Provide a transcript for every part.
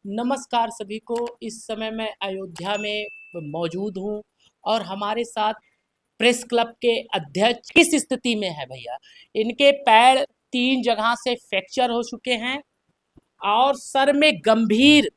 नमस्कार सभी को। इस समय मैं अयोध्या में मौजूद हूँ और हमारे साथ प्रेस क्लब के अध्यक्ष किस स्थिति में है भैया। इनके पैर 3 जगह से फ्रैक्चर हो चुके हैं और सर में गंभीर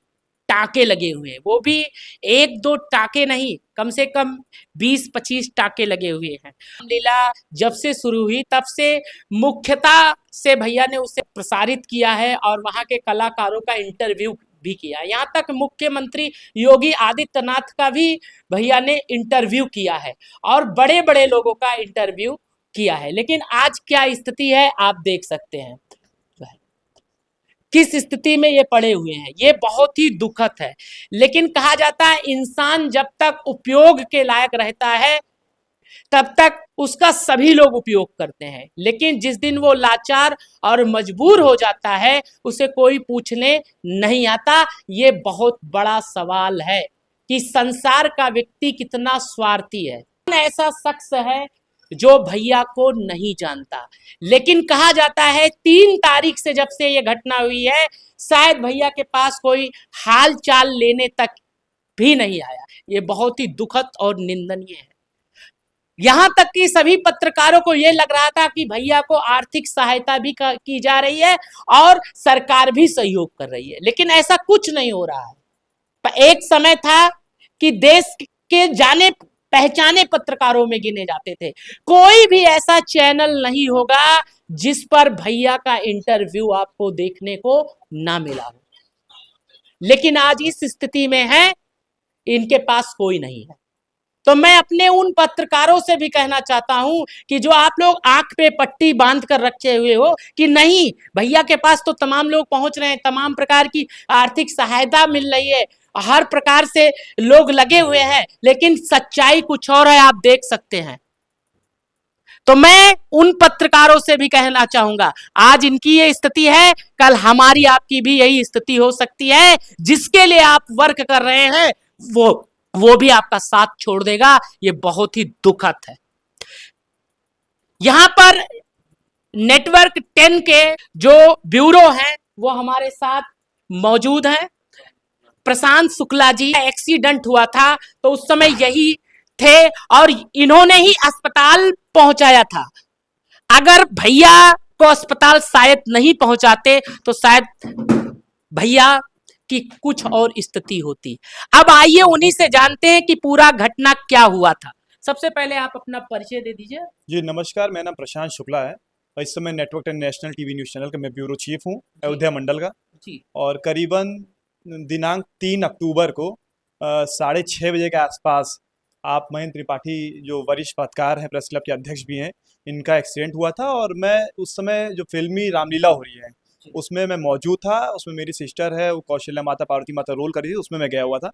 टाके लगे हुए हैं, वो भी 1-2 टाके नहीं, कम से कम 20-25 टाके लगे हुए हैं। लीला जब से शुरू हुई तब से मुख्यता से भैया ने उसे प्रसारित किया है और वहाँ के कलाकारों का इंटरव्यू भी किया। यहाँ तक मुख्यमंत्री योगी आदित्यनाथ का भी भैया ने इंटरव्यू किया है और बड़े बड़े लोगों का इंटरव्यू किया है। लेकिन आज क्या स्थिति है आप देख सकते हैं, किस स्थिति में ये पड़े हुए हैं। ये बहुत ही दुखद है। लेकिन कहा जाता है इंसान जब तक उपयोग के लायक रहता है तब तक उसका सभी लोग उपयोग करते हैं, लेकिन जिस दिन वो लाचार और मजबूर हो जाता है उसे कोई पूछने नहीं आता। ये बहुत बड़ा सवाल है कि संसार का व्यक्ति कितना स्वार्थी है। ऐसा शख्स है जो भैया को नहीं जानता, लेकिन कहा जाता है 3 तारीख से जब से ये घटना हुई है शायद भैया के पास कोई हाल चाल लेने तक भी नहीं आया। ये बहुत ही दुखद और निंदनीय है। यहां तक कि सभी पत्रकारों को यह लग रहा था कि भैया को आर्थिक सहायता भी की जा रही है और सरकार भी सहयोग कर रही है, लेकिन ऐसा कुछ नहीं हो रहा है। एक समय था कि देश के जाने पहचाने पत्रकारों में गिने जाते थे। कोई भी ऐसा चैनल नहीं होगा जिस पर भैया का इंटरव्यू आपको देखने को ना मिला हो, लेकिन आज इस स्थिति में है, इनके पास कोई नहीं है। तो मैं अपने उन पत्रकारों से भी कहना चाहता हूं कि जो आप लोग आंख पे पट्टी बांध कर रखे हुए हो कि नहीं भैया के पास तो तमाम लोग पहुंच रहे हैं, तमाम प्रकार की आर्थिक सहायता मिल रही है, हर प्रकार से लोग लगे हुए हैं, लेकिन सच्चाई कुछ और है, आप देख सकते हैं। तो मैं उन पत्रकारों से भी कहना चाहूंगा, आज इनकी ये स्थिति है, कल हमारी आपकी भी यही स्थिति हो सकती है। जिसके लिए आप वर्क कर रहे हैं वो भी आपका साथ छोड़ देगा। ये बहुत ही दुखद है। यहां पर नेटवर्क 10 के जो ब्यूरो हैं वो हमारे साथ मौजूद हैं। प्रशांत शुक्ला जी, एक्सीडेंट हुआ था तो उस समय यही थे और इन्होंने ही अस्पताल पहुंचाया था। अगर भैया को अस्पताल शायद नहीं पहुंचाते तो शायद भैया की कुछ और स्थिति होती। अब आइए उन्हीं से जानते हैं कि पूरा घटना क्या हुआ था। सबसे पहले आप अपना परिचय दे दीजिए। जी नमस्कार, मेरा नाम प्रशांत शुक्ला है और इस समय network 10 national TV news channel का मैं ब्यूरो चीफ हूँ अयोध्या मंडल का जी। और करीबन दिनांक 3 अक्टूबर को 6:30 बजे के आसपास आप महेंद्र त्रिपाठी जो वरिष्ठ पत्रकार हैं, प्रेस क्लब के अध्यक्ष भी हैं, इनका एक्सीडेंट हुआ था और मैं उस समय जो फिल्मी रामलीला हो रही है उसमें मैं मौजूद था। उसमें मेरी सिस्टर है, वो कौशल्या माता पार्वती माता रोल कर रही थी, उसमें मैं गया हुआ था।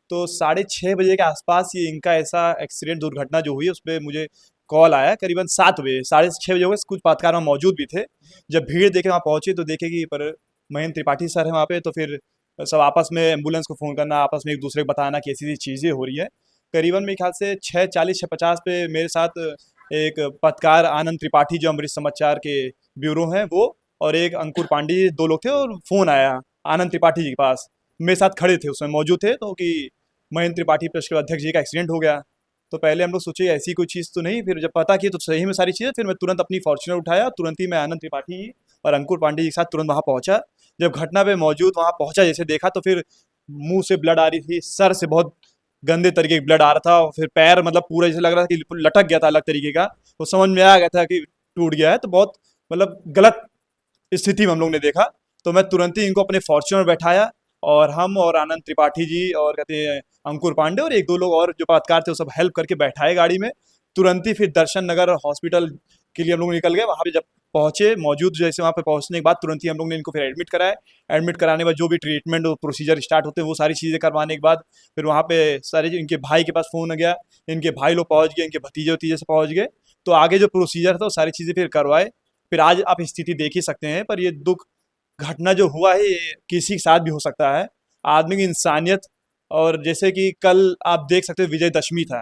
तो 6:30 बजे के आसपास ये इनका ऐसा एक्सीडेंट दुर्घटना जो हुई उस पर मुझे कॉल आया। करीबन 7 बजे, 6:30 बजे हो गए, कुछ पत्रकार वहाँ मौजूद भी थे। जब भीड़ देखे वहाँ पहुंचे तो देखे कि पर महेंद्र त्रिपाठी सर है वहाँ पे, तो फिर सब आपस में एम्बुलेंस को फ़ोन करना, आपस में एक दूसरे को बताना कि ऐसी चीज़ें हो रही है। करीबन मेरे ख्याल से 6:40 6:50 पे मेरे साथ एक पत्रकार आनंद त्रिपाठी जो अमृत समाचार के ब्यूरो हैं वो, और एक अंकुर पांडे, 2 लोग थे और फ़ोन आया आनंद त्रिपाठी जी के पास, मेरे साथ खड़े थे, उसमें मौजूद थे, तो कि महेंद्र त्रिपाठी प्रेस क्लब अध्यक्ष जी का एक्सीडेंट हो गया। तो पहले हम लोग सोचे ऐसी कोई चीज़ तो नहीं, फिर जब पता किया तो सही में सारी चीज़ें, फिर मैं तुरंत अपनी फॉर्च्यूनर उठाया, तुरंत ही मैं आनंद त्रिपाठी जी और अंकुर पांडे जी के साथ तुरंत वहाँ पहुँचा। जब घटना पे मौजूद वहाँ पहुँचा, जैसे देखा तो फिर मुँह से ब्लड आ रही थी, सर से बहुत गंदे तरीके की ब्लड आ रहा था और फिर पैर मतलब पूरा जैसे लग रहा था कि लटक गया था अलग तरीके का, तो समझ में आ गया था कि टूट गया है। तो बहुत मतलब गलत स्थिति में हम लोग ने देखा। तो मैं तुरंत ही इनको अपने फॉर्च्यूनर बैठाया और हम और आनंद त्रिपाठी जी और कहते हैं अंकुर पांडे और 1-2 लोग और जो पत्रकार थे वो सब हेल्प करके बैठाए गाड़ी में। तुरंत ही फिर दर्शन नगर हॉस्पिटल के लिए हम लोग निकल गए। वहाँ पे जब पहुँचे, मौजूद जैसे वहाँ पे पहुँचने के बाद तुरंत ही हम लोग ने इनको फिर एडमिट कराया। एडमिट कराने के बाद जो भी ट्रीटमेंट और प्रोसीजर स्टार्ट होते हैं वो सारी चीज़ें करवाने के बाद फिर वहाँ पे सारे इनके भाई के पास फ़ोन आ गया, इनके भाई लोग पहुँच गए, इनके भतीजे से पहुँच गए। तो आगे जो प्रोसीजर था वो सारी चीज़ें फिर करवाए। फिर आज आप स्थिति देख ही सकते हैं। पर ये दुख घटना जो हुआ है ये किसी के साथ भी हो सकता है। आदमी की इंसानियत, और जैसे कि कल आप देख सकते हो विजयदशमी था,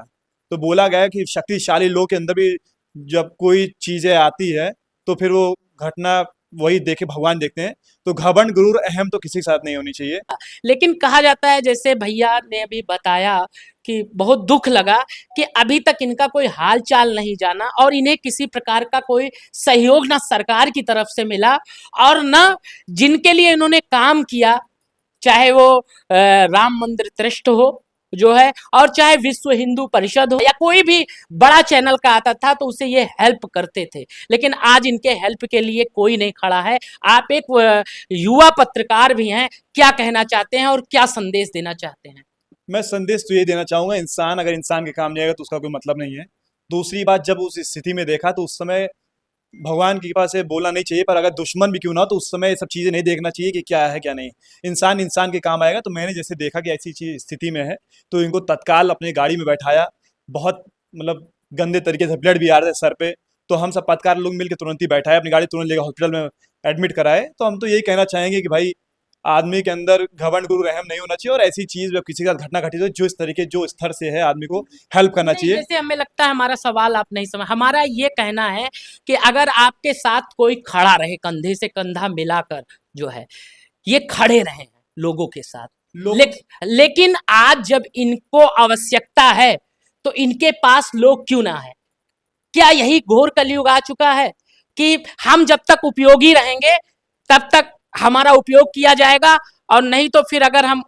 तो बोला गया है कि शक्तिशाली लोग के अंदर भी जब कोई चीज़ें आती है तो फिर वो घटना वही देखे भगवान देखते हैं। तो घमंड गुरूर अहम तो किसी के साथ नहीं होनी चाहिए। लेकिन कहा जाता है, जैसे भैया ने अभी बताया कि बहुत दुख लगा कि अभी तक इनका कोई हाल चाल नहीं जाना और इन्हें किसी प्रकार का कोई सहयोग ना सरकार की तरफ से मिला और ना जिनके लिए इन्होंने काम किया, चाहे वो राम मंदिर ट्रस्ट हो जो है, और चाहे विश्व हिंदू परिषद हो या कोई भी बड़ा चैनल का आता था तो उसे ये हेल्प करते थे। लेकिन आज इनके हेल्प के लिए कोई नहीं खड़ा है। आप एक युवा पत्रकार भी हैं, क्या कहना चाहते हैं और क्या संदेश देना चाहते हैं? मैं संदेश तो ये देना चाहूंगा, इंसान अगर इंसान के काम नहीं आएगा तो उसका कोई मतलब नहीं है। दूसरी बात, जब उस स्थिति में देखा तो उस समय भगवान की कृपा से बोलना नहीं चाहिए, पर अगर दुश्मन भी क्यों ना हो तो उस समय ये सब चीज़ें नहीं देखना चाहिए कि क्या है क्या नहीं। इंसान इंसान के काम आएगा। तो मैंने जैसे देखा कि ऐसी चीज स्थिति में है, तो इनको तत्काल अपनी गाड़ी में बैठाया। बहुत मतलब गंदे तरीके से ब्लड भी आ रहा था सर पे। तो हम सब पत्रकार लोग मिलकर तुरंत ही बैठाए, अपनी गाड़ी तुरंत लेकर हॉस्पिटल में एडमिट कराए। तो हम तो यही कहना चाहेंगे कि भाई, आदमी के अंदर घमंड गुरु रहम नहीं होना चाहिए, और ऐसी चीज जब किसी के साथ घटना घटी तो जो इस तरीके जो स्तर से है आदमी को हेल्प करना नहीं, चाहिए। जैसे हमें लगता है हमारा सवाल आप नहीं समझ, हमारा ये कहना है कि अगर आपके साथ कोई खड़ा रहे, कंधे से कंधा मिलाकर जो है ये खड़े रहे हैं लोगों के साथ, लोग लेकिन आज जब इनको आवश्यकता है तो इनके पास लोग क्यों ना है? क्या यही घोर कलयुग आ चुका है कि हम जब तक उपयोगी रहेंगे तब तक हमारा उपयोग किया जाएगा, और नहीं तो फिर अगर हम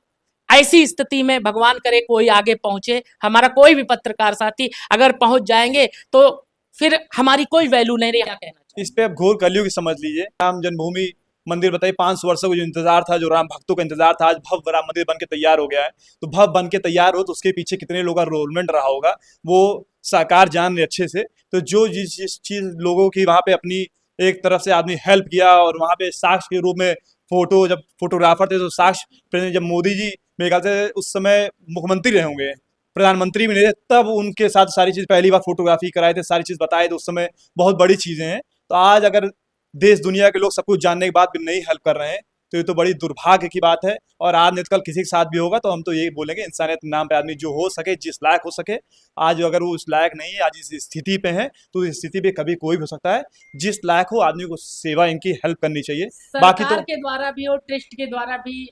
ऐसी स्थिति में, भगवान करे कोई आगे पहुंचे, हमारा कोई भी पत्रकार साथी अगर पहुंच जाएंगे तो फिर हमारी कोई वैल्यू नहीं रही। क्या कहना चाहिए? इस पे अब घोर कलयुग समझ लीजिए। राम जन्मभूमि मंदिर बताइए, 500 वर्षों का जो इंतजार था, जो राम भक्तों का इंतजार था, आज भव्य राम मंदिर बन के तैयार हो गया है। तो भव्य बन के तैयार हो तो उसके पीछे कितने लोगों का रोलमेंट रहा होगा, वो सरकार जान रही अच्छे से। तो जो जिस जिस चीज लोगों की वहां पे अपनी एक तरफ से आदमी हेल्प किया, और वहां पे साक्ष्य के रूप में फोटो, जब फोटोग्राफर थे तो साक्ष्य, जब मोदी जी मेरे ख्याल से उस समय मुख्यमंत्री रहे होंगे, प्रधानमंत्री भी नहीं थे, तब उनके साथ सारी चीज पहली बार फोटोग्राफी कराए थे, सारी चीज बताए थे उस समय। बहुत बड़ी चीजें हैं। तो आज अगर देश दुनिया के लोग सब कुछ जानने के बाद भी नहीं हेल्प कर रहे हैं तो ये तो बड़ी दुर्भाग्य की बात है। और आज नहीं तो कल किसी के साथ भी होगा तो हम तो यही बोलेंगे, इंसानियत के नाम पे आदमी जो हो सके, जिस लायक हो सके। आज अगर वो उस लायक नहीं है, आज इस स्थिति पे है, तो इस स्थिति पे कभी कोई भी हो सकता है। जिस लायक हो आदमी को सेवा इनकी हेल्प करनी चाहिए। बाकी सरकार तो के द्वारा भी और ट्रस्ट के द्वारा भी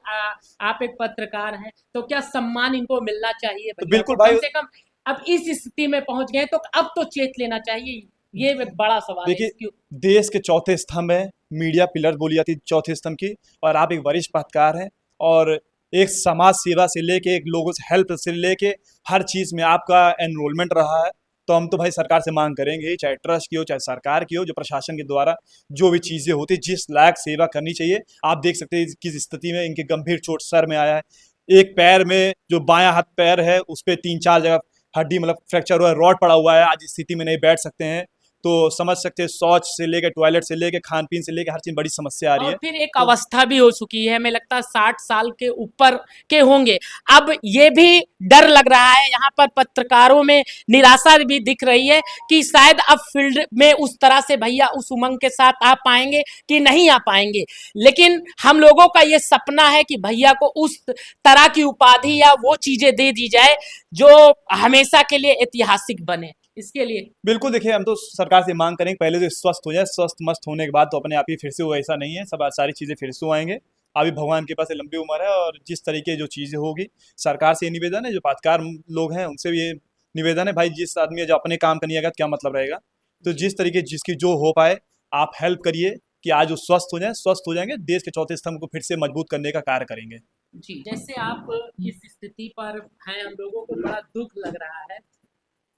आप एक पत्रकार हैं तो क्या सम्मान इनको मिलना चाहिए भैया बिल्कुल को? भाई, कम से कम अब इस स्थिति में पहुंच गए तो अब तो चेत लेना चाहिए। ये एक बड़ा सवाल है देखिए, इसकी। देश के चौथे स्तंभ है, मीडिया पिलर बोली जाती है चौथे स्तंभ की, और आप एक वरिष्ठ पत्रकार हैं, और एक समाज सेवा से लेके, एक लोगों से हेल्प से लेके हर चीज में आपका एनरोलमेंट रहा है। तो हम तो भाई सरकार से मांग करेंगे ही, चाहे ट्रस्ट की हो चाहे सरकार की हो, जो प्रशासन के द्वारा जो भी चीजें होती है, जिस लायक सेवा करनी चाहिए। आप देख सकते हैं किस स्थिति में इनके गंभीर चोट सर में आया है। एक पैर में, जो बायां हाथ पैर है, उस पर 3-4 जगह हड्डी मतलब फ्रैक्चर हुआ है, रॉड पड़ा हुआ है। आज इस स्थिति में नहीं बैठ सकते हैं। तो समझ सकते हैं, शौच से लेके, टॉयलेट से लेके, खान पीन से लेके हर चीज बड़ी समस्या आ रही और है। फिर एक तो अवस्था भी हो चुकी है, हमें लगता है 60 साल के ऊपर के होंगे। अब ये भी डर लग रहा है, यहाँ पर पत्रकारों में निराशा भी दिख रही है कि शायद अब फील्ड में उस तरह से भैया उस उमंग के साथ आ पाएंगे कि नहीं आ पाएंगे। लेकिन हम लोगों का ये सपना है कि भैया को उस तरह की उपाधि या वो चीजें दे दी जाए जो हमेशा के लिए ऐतिहासिक बने। इसके लिए बिल्कुल, देखिए, हम तो सरकार से मांग करेंगे पहले तो स्वस्थ हो जाए। स्वस्थ मस्त होने के बाद तो अपने आप ही फिर से वो, ऐसा नहीं है, सब सारी चीजें फिर से वो आएंगे। अभी भगवान के पास लंबी उम्र है, और जिस तरीके जो चीजें होगी, सरकार से ये निवेदन है, जो पत्रकार लोग हैं उनसे भी ये निवेदन है, भाई जिस आदमी जो अपने काम का नहीं आएगा तो क्या मतलब रहेगा। तो जी जिस तरीके जिसकी जो हो पाए आप हेल्प करिए कि आज वो स्वस्थ हो जाए। स्वस्थ हो जाएंगे, देश के चौथे स्तंभ को फिर से मजबूत करने का कार्य करेंगे। जी, जैसे आप इस स्थिति पर हैं, हम लोगों को बड़ा दुख लग रहा है,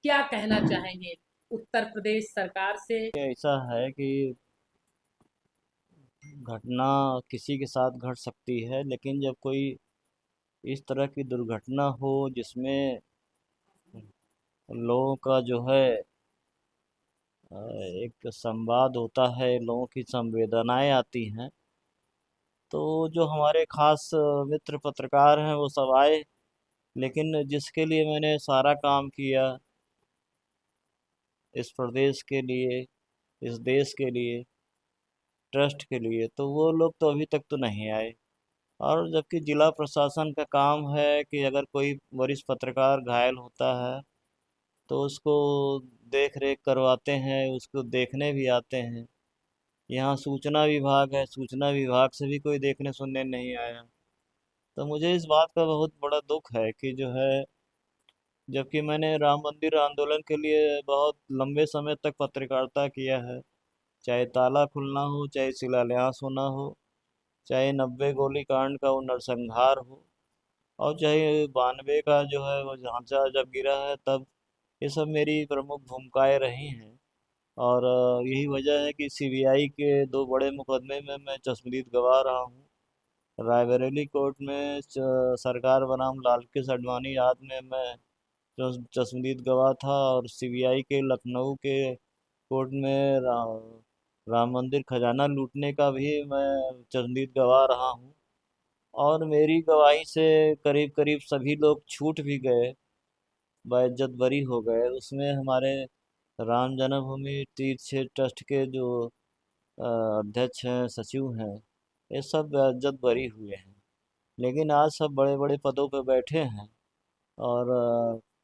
क्या कहना चाहेंगे उत्तर प्रदेश सरकार से? ऐसा है कि घटना किसी के साथ घट सकती है, लेकिन जब कोई इस तरह की दुर्घटना हो जिसमें लोगों का जो है एक संवाद होता है, लोगों की संवेदनाएं आती हैं, तो जो हमारे खास मित्र पत्रकार हैं वो सब आए। लेकिन जिसके लिए मैंने सारा काम किया इस प्रदेश के लिए, इस देश के लिए, ट्रस्ट के लिए, तो वो लोग तो अभी तक तो नहीं आए। और जबकि जिला प्रशासन का काम है कि अगर कोई वरिष्ठ पत्रकार घायल होता है तो उसको देख रेख करवाते हैं, उसको देखने भी आते हैं। यहाँ सूचना विभाग है, सूचना विभाग से भी कोई देखने सुनने नहीं आया। तो मुझे इस बात का बहुत बड़ा दुख है कि जो है, जबकि मैंने राम मंदिर आंदोलन के लिए बहुत लंबे समय तक पत्रकारिता किया है, चाहे ताला खुलना हो, चाहे शिलान्यास होना हो, चाहे 90 गोली कांड का वो नरसंहार हो, और चाहे 92 का जो है वो ढांचा जब गिरा है तब, ये सब मेरी प्रमुख भूमिकाएं रही हैं। और यही वजह है कि सीबीआई के दो बड़े मुकदमे में मैं चश्मदीद गवाह रहा हूँ। रायबरेली कोर्ट में सरकार बनाम लाल कृष्ण आडवाणी याद में मैं चश्मदीद गवाह था, और सीबीआई के लखनऊ के कोर्ट में राम मंदिर खजाना लूटने का भी मैं चश्मदीद गवाह रहा हूँ। और मेरी गवाही से करीब करीब सभी लोग छूट भी गए, बाइज्जत बरी हो गए। उसमें हमारे राम जन्मभूमि तीर्थ क्षेत्र ट्रस्ट के जो अध्यक्ष हैं, सचिव हैं, ये सब बाइज्जत बरी हुए हैं। लेकिन आज सब बड़े बड़े पदों पर बैठे हैं, और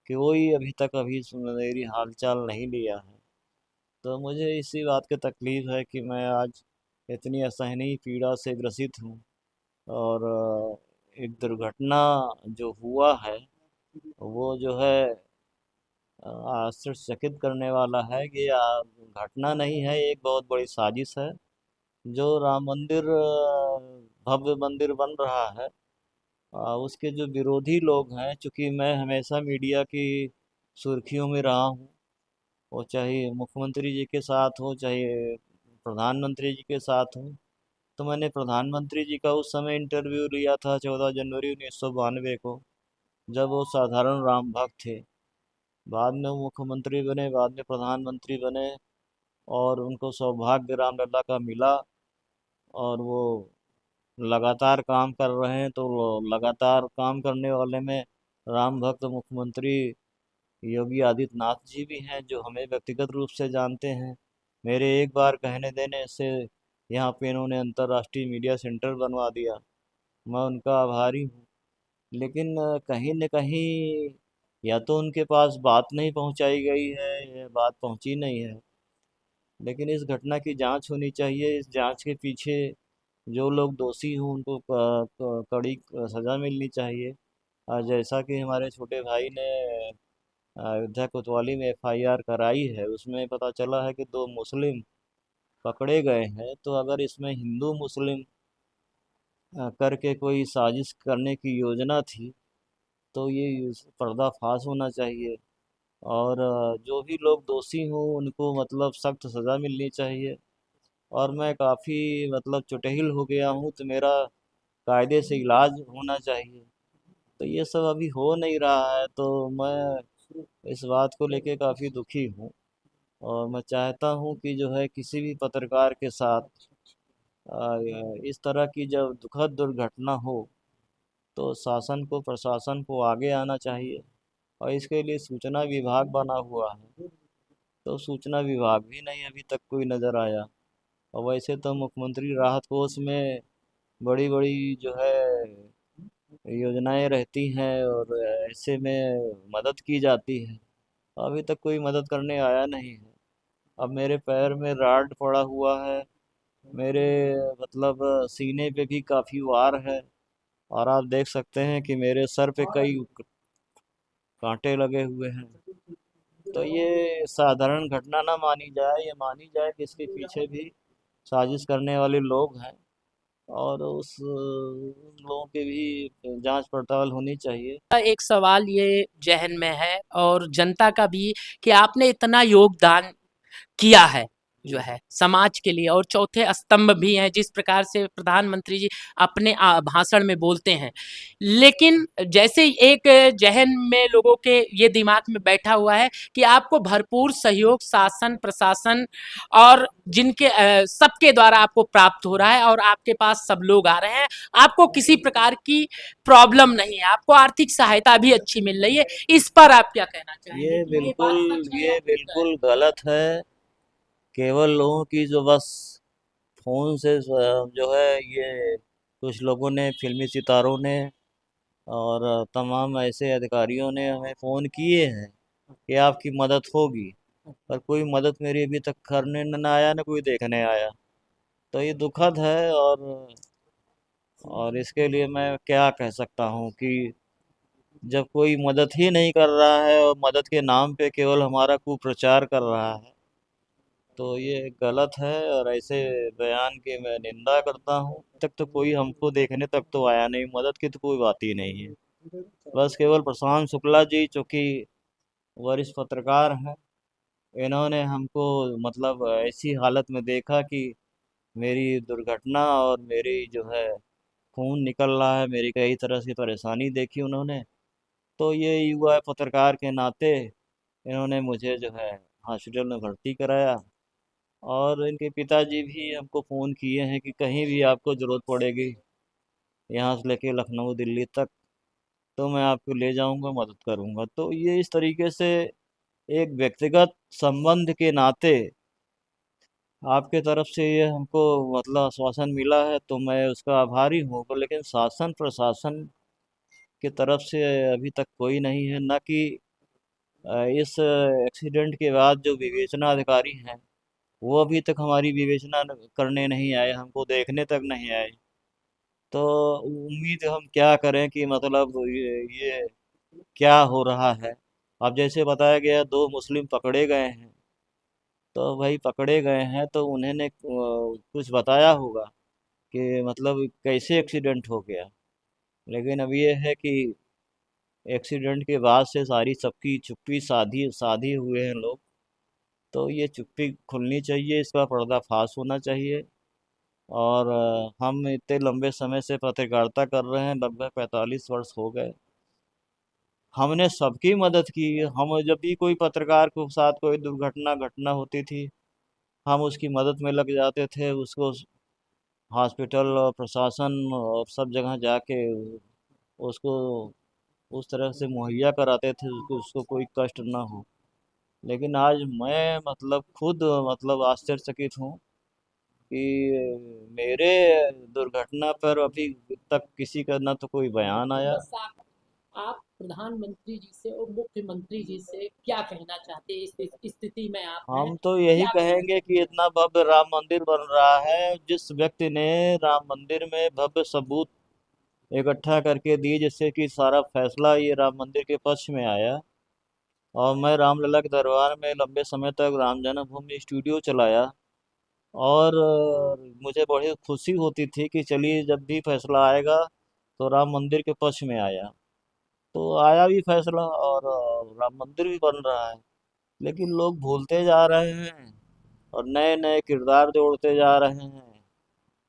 कोई अभी तक मेरी हालचाल नहीं लिया है। तो मुझे इसी बात की तकलीफ है कि मैं आज इतनी असहनीय पीड़ा से ग्रसित हूँ। और एक दुर्घटना जो हुआ है वो जो है आश्चर्यचकित करने वाला है कि घटना नहीं है, एक बहुत बड़ी साजिश है। जो राम मंदिर भव्य मंदिर बन रहा है, उसके जो विरोधी लोग हैं, चूँकि मैं हमेशा मीडिया की सुर्खियों में रहा हूँ, वो चाहे मुख्यमंत्री जी के साथ हो, चाहे प्रधानमंत्री जी के साथ हो। तो मैंने प्रधानमंत्री जी का उस समय इंटरव्यू लिया था 14 जनवरी 1992 को, जब वो साधारण राम भक्त थे। बाद में वो मुख्यमंत्री बने, बाद में प्रधानमंत्री बने, और उनको सौभाग्य रामलला का मिला, और वो लगातार काम कर रहे हैं। तो वो लगातार काम करने वाले में राम भक्त मुख्यमंत्री योगी आदित्यनाथ जी भी हैं, जो हमें व्यक्तिगत रूप से जानते हैं। मेरे एक बार कहने देने से यहाँ पे इन्होंने अंतर्राष्ट्रीय मीडिया सेंटर बनवा दिया, मैं उनका आभारी हूँ। लेकिन कहीं न कहीं या तो उनके पास बात नहीं पहुँचाई गई है, या बात पहुँची नहीं है। लेकिन इस घटना की जांच होनी चाहिए, इस जांच के पीछे जो लोग दोषी हों उनको कड़ी सज़ा मिलनी चाहिए। जैसा कि हमारे छोटे भाई ने अयोध्या कोतवाली में एफआईआर कराई है, उसमें पता चला है कि 2 मुस्लिम पकड़े गए हैं। तो अगर इसमें हिंदू मुस्लिम करके कोई साजिश करने की योजना थी, तो ये पर्दाफाश होना चाहिए। और जो भी लोग दोषी हों उनको मतलब सख्त सज़ा मिलनी चाहिए। और मैं काफ़ी मतलब चुटहिल हो गया हूँ, तो मेरा कायदे से इलाज होना चाहिए। तो ये सब अभी हो नहीं रहा है, तो मैं इस बात को लेके काफ़ी दुखी हूँ। और मैं चाहता हूँ कि जो है किसी भी पत्रकार के साथ इस तरह की जब दुखद दुर्घटना हो, तो शासन को, प्रशासन को आगे आना चाहिए। और इसके लिए सूचना विभाग बना हुआ है, तो सूचना विभाग भी नहीं अभी तक कोई नज़र आया। और वैसे तो मुख्यमंत्री राहत कोष में बड़ी बड़ी जो है योजनाएं रहती हैं, और ऐसे में मदद की जाती है। अभी तक कोई मदद करने आया नहीं है। अब मेरे पैर में राड पड़ा हुआ है, मेरे मतलब सीने पे भी काफ़ी वार है, और आप देख सकते हैं कि मेरे सर पे कई कांटे लगे हुए हैं। तो ये साधारण घटना ना मानी जाए, ये मानी जाए कि इसके पीछे भी साजिश करने वाले लोग हैं, और उस उन लोगों की भी जांच पड़ताल होनी चाहिए। एक सवाल ये जहन में है और जनता का भी कि आपने इतना योगदान किया है जो है समाज के लिए और चौथे स्तंभ भी हैं जिस प्रकार से प्रधानमंत्री जी अपने भाषण में बोलते हैं। लेकिन जैसे एक जहन में लोगों के ये दिमाग में बैठा हुआ है कि आपको भरपूर सहयोग शासन प्रशासन और जिनके सबके द्वारा आपको प्राप्त हो रहा है और आपके पास सब लोग आ रहे हैं, आपको किसी प्रकार की प्रॉब्लम नहीं है, आपको आर्थिक सहायता भी अच्छी मिल रही है। इस पर आप क्या कहना चाहेंगे ये कि ये बात बिल्कुल सच है या ये झूठ है? बिल्कुल गलत है। केवल लोगों की जो बस फ़ोन से जो है, ये कुछ लोगों ने, फिल्मी सितारों ने और तमाम ऐसे अधिकारियों ने हमें फ़ोन किए हैं कि आपकी मदद होगी, पर कोई मदद मेरी अभी तक करने न आया, न कोई देखने आया। तो ये दुखद है। और इसके लिए मैं क्या कह सकता हूँ कि जब कोई मदद ही नहीं कर रहा है और मदद के नाम पे केवल हमारा कुप्रचार कर रहा है, तो ये गलत है। और ऐसे बयान की मैं निंदा करता हूँ। तक तो कोई हमको देखने तक तो आया नहीं, मदद की तो कोई बात ही नहीं है। बस केवल प्रशांत शुक्ला जी, चूँकि वरिष्ठ पत्रकार हैं, इन्होंने हमको मतलब ऐसी हालत में देखा कि मेरी दुर्घटना और मेरी जो है खून निकल रहा है, मेरी कई तरह की परेशानी देखी उन्होंने। तो ये युवा पत्रकार के नाते इन्होंने मुझे जो है हॉस्पिटल में भर्ती कराया। और इनके पिताजी भी हमको फ़ोन किए हैं कि कहीं भी आपको ज़रूरत पड़ेगी, यहाँ से लेके लखनऊ दिल्ली तक, तो मैं आपको ले जाऊंगा, मदद करूंगा। तो ये इस तरीके से एक व्यक्तिगत संबंध के नाते आपके तरफ से ये हमको मतलब आश्वासन मिला है, तो मैं उसका आभारी हूँ। पर लेकिन शासन प्रशासन की तरफ से अभी तक कोई नहीं है, न कि इस एक्सीडेंट के बाद जो विवेचना अधिकारी हैं वो अभी तक हमारी विवेचना करने नहीं आए, हमको देखने तक नहीं आए। तो उम्मीद हम क्या करें कि मतलब ये क्या हो रहा है। अब जैसे बताया गया 2 मुस्लिम पकड़े गए हैं, तो भाई पकड़े गए हैं तो उन्होंने कुछ बताया होगा कि मतलब कैसे एक्सीडेंट हो गया। लेकिन अब ये है कि एक्सीडेंट के बाद से सारी सबकी चुप्पी साधी साधी हुए हैं लोग। तो ये चुप्पी खुलनी चाहिए, इसका पर्दाफाश होना चाहिए। और हम इतने लंबे समय से पत्रकारिता कर रहे हैं, लगभग 45 वर्ष हो गए। हमने सबकी मदद की। हम जब भी कोई पत्रकार के साथ कोई दुर्घटना घटना होती थी, हम उसकी मदद में लग जाते थे। उसको हॉस्पिटल और प्रशासन और सब जगह जाके उसको उस तरह से मुहैया कराते थे उसको उसको कोई कष्ट ना हो। लेकिन आज मैं मतलब खुद मतलब आश्चर्यचकित हूँ कि मेरे दुर्घटना पर अभी तक किसी का ना तो कोई बयान आया। बस आप प्रधानमंत्री जी से और मुख्यमंत्री जी से क्या कहना चाहते हैं इस स्थिति में आप हैं, हम तो यही क्या कहना कहेंगे कि इतना भव्य राम मंदिर बन रहा है, जिस व्यक्ति ने राम मंदिर में भव्य सबूत इकट्ठा करके दिए जिससे कि सारा फैसला ये राम मंदिर के पक्ष में आया। और मैं रामलला के दरबार में लंबे समय तक राम जन्मभूमि स्टूडियो चलाया। और मुझे बड़ी खुशी होती थी कि चलिए जब भी फैसला आएगा तो राम मंदिर के पक्ष में आया। तो आया भी फैसला और राम मंदिर भी बन रहा है। लेकिन लोग भूलते जा रहे हैं और नए नए किरदार जोड़ते जा रहे हैं।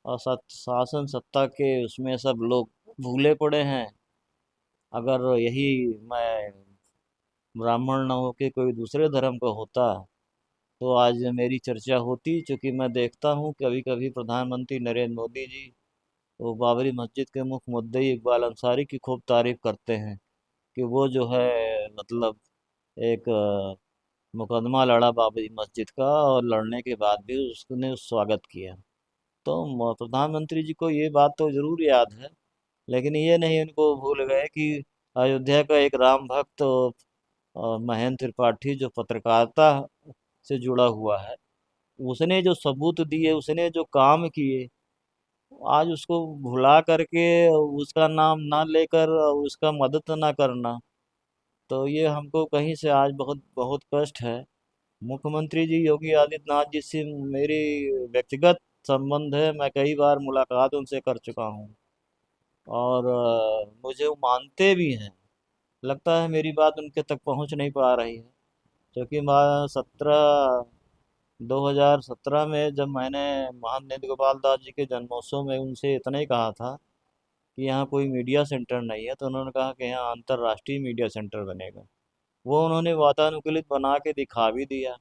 और शासन सत्ता के उसमें सब लोग भूले पड़े हैं। अगर यही मैं ब्राह्मण न होके कोई दूसरे धर्म का होता तो आज मेरी चर्चा होती। क्योंकि मैं देखता हूँ कभी कभी प्रधानमंत्री नरेंद्र मोदी जी वो बाबरी मस्जिद के मुख्य मुद्दई इकबाल अंसारी की खूब तारीफ करते हैं कि वो जो है मतलब एक मुकदमा लड़ा बाबरी मस्जिद का और लड़ने के बाद भी उसने स्वागत किया। तो प्रधानमंत्री जी को ये बात तो जरूर याद है। लेकिन ये नहीं उनको भूल गए कि अयोध्या का एक राम भक्त महेंद्र त्रिपाठी जो पत्रकारिता से जुड़ा हुआ है, उसने जो सबूत दिए, उसने जो काम किए, आज उसको भुला करके उसका नाम ना लेकर उसका मदद ना करना, तो ये हमको कहीं से आज बहुत बहुत कष्ट है। मुख्यमंत्री जी योगी आदित्यनाथ जी से मेरी व्यक्तिगत संबंध है, मैं कई बार मुलाकात उनसे कर चुका हूँ। और मुझे वो मानते भी हैं। लगता है मेरी बात उनके तक पहुँच नहीं पा रही है। क्योंकि मैं 2017 में जब मैंने महान नंद गोपाल दास जी के जन्मोत्सव में उनसे इतना ही कहा था कि यहाँ कोई मीडिया सेंटर नहीं है, तो उन्होंने कहा कि यहाँ अंतर्राष्ट्रीय मीडिया सेंटर बनेगा। वो उन्होंने वातानुकूलित बना के दिखा भी दिया।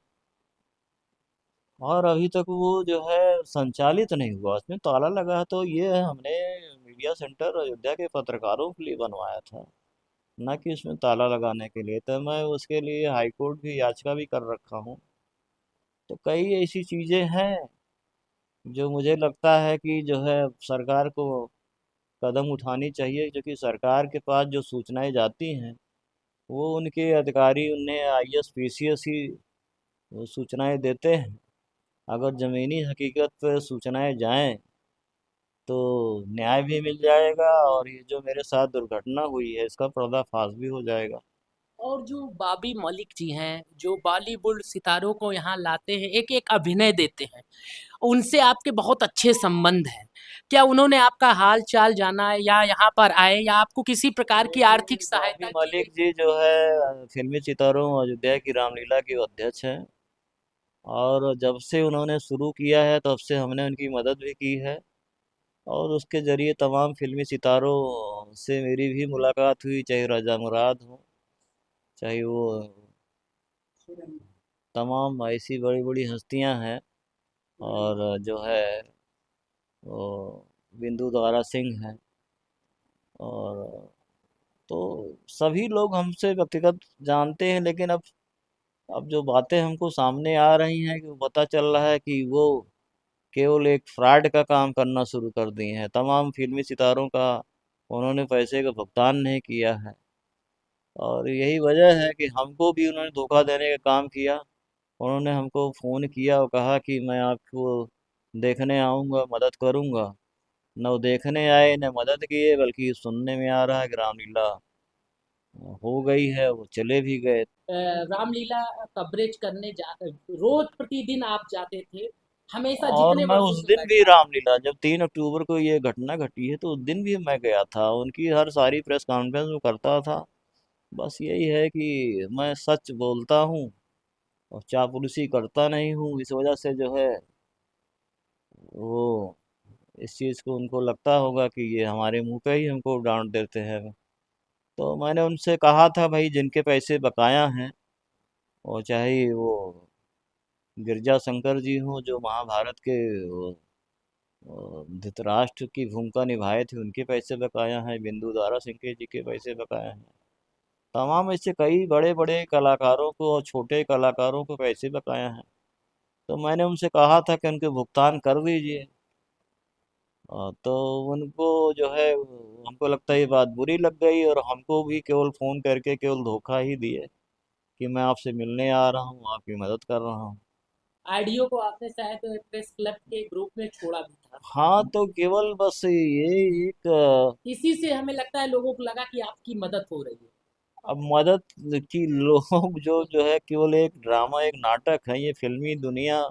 और अभी तक वो जो है संचालित नहीं हुआ, उसमें ताला लगा है। तो ये हमने मीडिया सेंटर अयोध्या के पत्रकारों के लिए बनवाया था, ना कि उसमें ताला लगाने के लिए। तो मैं उसके लिए हाई कोर्ट भी याचिका भी कर रखा हूँ। तो कई ऐसी चीज़ें हैं जो मुझे लगता है कि जो है सरकार को कदम उठानी चाहिए। क्योंकि सरकार के पास जो सूचनाएं जाती हैं वो उनके अधिकारी उन्हें आईएएस पीसीएस ही वो सूचनाएं देते हैं। अगर ज़मीनी हकीकत पे सूचनाएं जाएं तो न्याय भी मिल जाएगा और ये जो मेरे साथ दुर्घटना हुई है इसका पर्दाफाश भी हो जाएगा। और जो बॉबी मलिक जी हैं, जो बॉलीवुड सितारों को यहाँ लाते हैं, एक-एक अभिनय देते हैं, उनसे आपके बहुत अच्छे संबंध हैं। क्या उन्होंने आपका हाल-चाल जाना या यहाँ पर आए या आपको किसी प्रकार की आर्थिक बॉबी सहायता की मलिक गई? जी जो है फिल्मी सितारों अयोध्या की रामलीला के अध्यक्ष हैं और जब से उन्होंने शुरू किया है तब से हमने उनकी मदद भी की है और उसके ज़रिए तमाम फिल्मी सितारों से मेरी भी मुलाकात हुई, चाहे राजा मुराद हो, चाहे वो तमाम ऐसी बड़ी-बड़ी हस्तियां हैं और जो है वो बिंदु द्वारा सिंह हैं और तो सभी लोग हमसे व्यक्तिगत जानते हैं लेकिन अब जो बातें हमको सामने आ रही हैं कि पता चल रहा है कि वो केवल एक फ्रॉड का काम करना शुरू कर दिए हैं। तमाम फिल्मी सितारों का उन्होंने पैसे का भुगतान नहीं किया है और यही वजह है कि हमको भी उन्होंने धोखा देने का काम किया। उन्होंने हमको फ़ोन किया और कहा कि मैं आपको देखने आऊँगा, मदद करूँगा। न वो देखने आए, न मदद किए, बल्कि सुनने में आ रहा है कि रामलीला हो गई है, वो चले भी गए। रामलीला कवरेज करने रोज प्रतिदिन आप जाते थे, हमेशा और जितने मैं वर्षों उस से दिन भी लगातार। रामलीला जब 3 अक्टूबर को ये घटना घटी है तो उस दिन भी मैं गया था। उनकी हर सारी प्रेस कॉन्फ्रेंस में करता था। बस यही है कि मैं सच बोलता हूँ और चापलूसी करता नहीं हूँ। इस वजह से जो है वो इस चीज़ को उनको लगता होगा कि ये हमारे मुँह पे ही हमको डाँट देते हैं। तो मैंने उनसे कहा था भाई जिनके पैसे बकाया हैं और चाहे वो गिरजा शंकर जी हों जो महाभारत के वो धृतराष्ट्र की भूमिका निभाए थे उनके पैसे बकाया हैं, बिंदु दारा सिंह जी के पैसे बकाया हैं। तमाम ऐसे कई बड़े-बड़े कलाकारों को और छोटे कलाकारों को पैसे बकाया हैं। तो मैंने उनसे कहा था कि उनके भुगतान कर दीजिए। तो उनको जो है हमको लगता है ये बात बुरी लग गई और हमको भी केवल फ़ोन करके केवल धोखा ही दिए कि मैं आपसे मिलने आ रहा हूँ, आपकी मदद कर रहा हूँ। ऑडियो को आपने शायद प्रेस क्लब के ग्रुप में छोड़ा भी था। हाँ, तो केवल बस ये एक इसी से हमें लगता है लोगों को लगा कि आपकी मदद हो रही है। अब मदद की लोग जो है केवल एक ड्रामा, एक नाटक है। ये फ़िल्मी दुनिया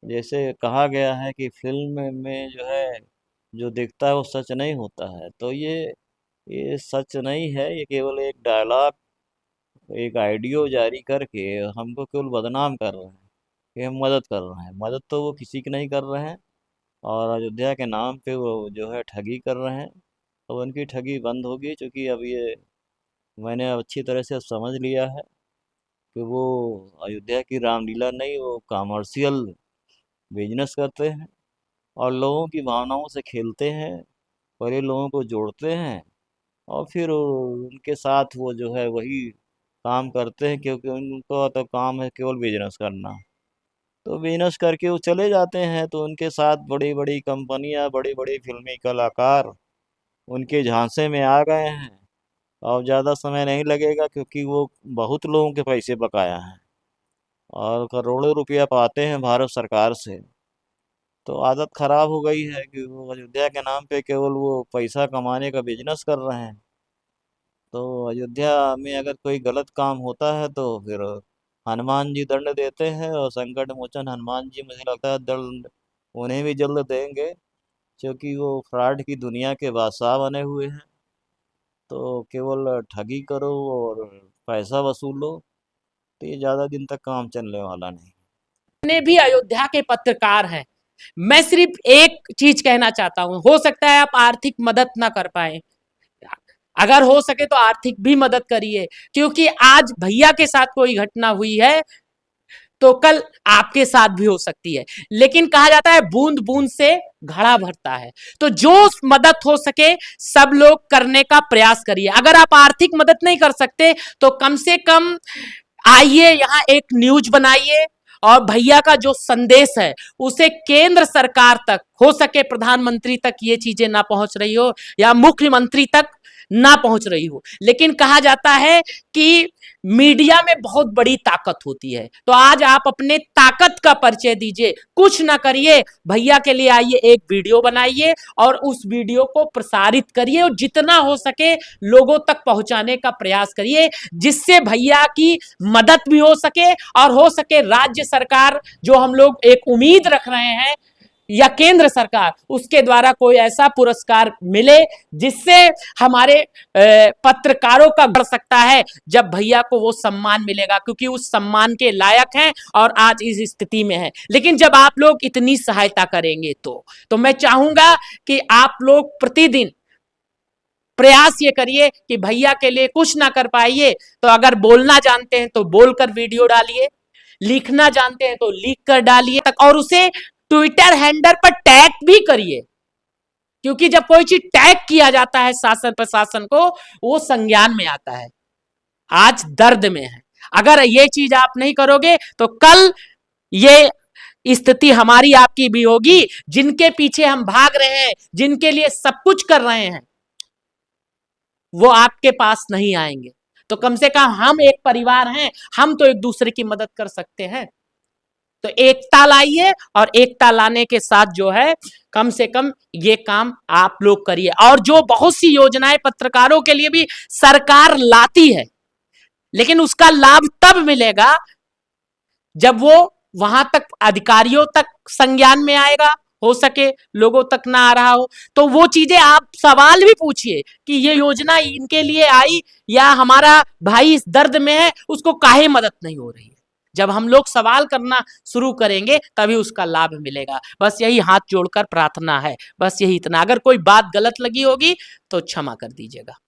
जैसे कहा गया है कि फ़िल्म में जो है, जो दिखता है वो सच नहीं होता है। तो ये सच नहीं है, ये केवल एक डायलॉग, एक ऑडियो जारी करके हमको केवल बदनाम कर रहे हैं कि हम मदद कर रहे हैं। मदद तो वो किसी की नहीं कर रहे हैं और अयोध्या के नाम पे वो जो है ठगी कर रहे हैं। तो उनकी ठगी बंद होगी क्योंकि अब ये मैंने अच्छी तरह से अब समझ लिया है कि वो अयोध्या की रामलीला नहीं, वो कॉमर्शियल बिजनेस करते हैं और लोगों की भावनाओं से खेलते हैं, पहले लोगों को जोड़ते हैं और फिर उनके साथ वो जो है वही काम करते हैं क्योंकि उनका तो काम है केवल बिजनेस करना। तो बिजनेस करके वो चले जाते हैं तो उनके साथ बड़ी-बड़ी कंपनियां, बड़े-बड़े फिल्मी कलाकार उनके झांसे में आ गए हैं। और ज़्यादा समय नहीं लगेगा क्योंकि वो बहुत लोगों के पैसे बकाया हैं और करोड़ों रुपया पाते हैं भारत सरकार से। तो आदत खराब हो गई है कि वो अयोध्या के नाम पे केवल वो पैसा कमाने का बिजनेस कर रहे हैं। तो अयोध्या में अगर कोई गलत काम होता है तो फिर हनुमान जी दंड देते हैं और संकट मोचन हनुमान जी मुझे लगता है दंड उन्हें भी जल्द देंगे क्योंकि वो फ्रॉड की दुनिया के बादशाह बने हुए हैं। तो केवल ठगी करो और पैसा वसूलो तो ये ज़्यादा दिन तक काम चलने वाला नहीं। जितने भी अयोध्या के पत्रकार हैं, मैं सिर्फ एक चीज कहना चाहता हूं, हो सकता है आप आर्थिक मदद ना कर पाए, अगर हो सके तो आर्थिक भी मदद करिए, क्योंकि आज भैया के साथ कोई घटना हुई है तो कल आपके साथ भी हो सकती है। लेकिन कहा जाता है बूंद बूंद से घड़ा भरता है, तो जो मदद हो सके सब लोग करने का प्रयास करिए। अगर आप आर्थिक मदद नहीं कर सकते तो कम से कम आइए यहाँ एक न्यूज बनाइए और भैया का जो संदेश है उसे केंद्र सरकार तक, हो सके प्रधानमंत्री तक ये चीजें ना पहुंच रही हो या मुख्यमंत्री तक ना पहुंच रही हो। लेकिन कहा जाता है कि मीडिया में बहुत बड़ी ताकत होती है। तो आज आप अपने ताकत का परिचय दीजिए, कुछ ना करिए, भैया के लिए आइए, एक वीडियो बनाइए और उस वीडियो को प्रसारित करिए और जितना हो सके लोगों तक पहुंचाने का प्रयास करिए, जिससे भैया की मदद भी हो सके और हो सके राज्य सरकार जो हम लोग एक उम्मीद रख रहे हैं या केंद्र सरकार, उसके द्वारा कोई ऐसा पुरस्कार मिले जिससे हमारे पत्रकारों का बढ़ सकता है, जब भैया को वो सम्मान मिलेगा, क्योंकि उस सम्मान के लायक हैं और आज इस स्थिति में है। लेकिन जब आप लोग इतनी सहायता करेंगे तो मैं चाहूंगा कि आप लोग प्रतिदिन प्रयास ये करिए कि भैया के लिए कुछ ना कर पाइए तो अगर बोलना जानते हैं तो बोलकर वीडियो डालिए, लिखना जानते हैं तो लिख कर डालिए, और उसे ट्विटर हैंडल पर टैग भी करिए, क्योंकि जब कोई चीज टैग किया जाता है शासन प्रशासन को, वो संज्ञान में आता है। आज दर्द में है, अगर ये चीज आप नहीं करोगे तो कल ये स्थिति हमारी आपकी भी होगी। जिनके पीछे हम भाग रहे हैं, जिनके लिए सब कुछ कर रहे हैं, वो आपके पास नहीं आएंगे। तो कम से कम हम एक परिवार हैं, हम तो एक दूसरे की मदद कर सकते हैं। तो एकता लाइए और एकता लाने के साथ जो है कम से कम ये काम आप लोग करिए। और जो बहुत सी योजनाएं पत्रकारों के लिए भी सरकार लाती है, लेकिन उसका लाभ तब मिलेगा जब वो वहां तक अधिकारियों तक संज्ञान में आएगा, हो सके लोगों तक ना आ रहा हो तो वो चीजें आप सवाल भी पूछिए कि ये योजना इनके लिए आई या हमारा भाई इस दर्द में है, उसको काहे मदद नहीं हो रही है। जब हम लोग सवाल करना शुरू करेंगे तभी उसका लाभ मिलेगा। बस यही हाथ जोड़कर प्रार्थना है, बस यही इतना। अगर कोई बात गलत लगी होगी तो क्षमा कर दीजिएगा।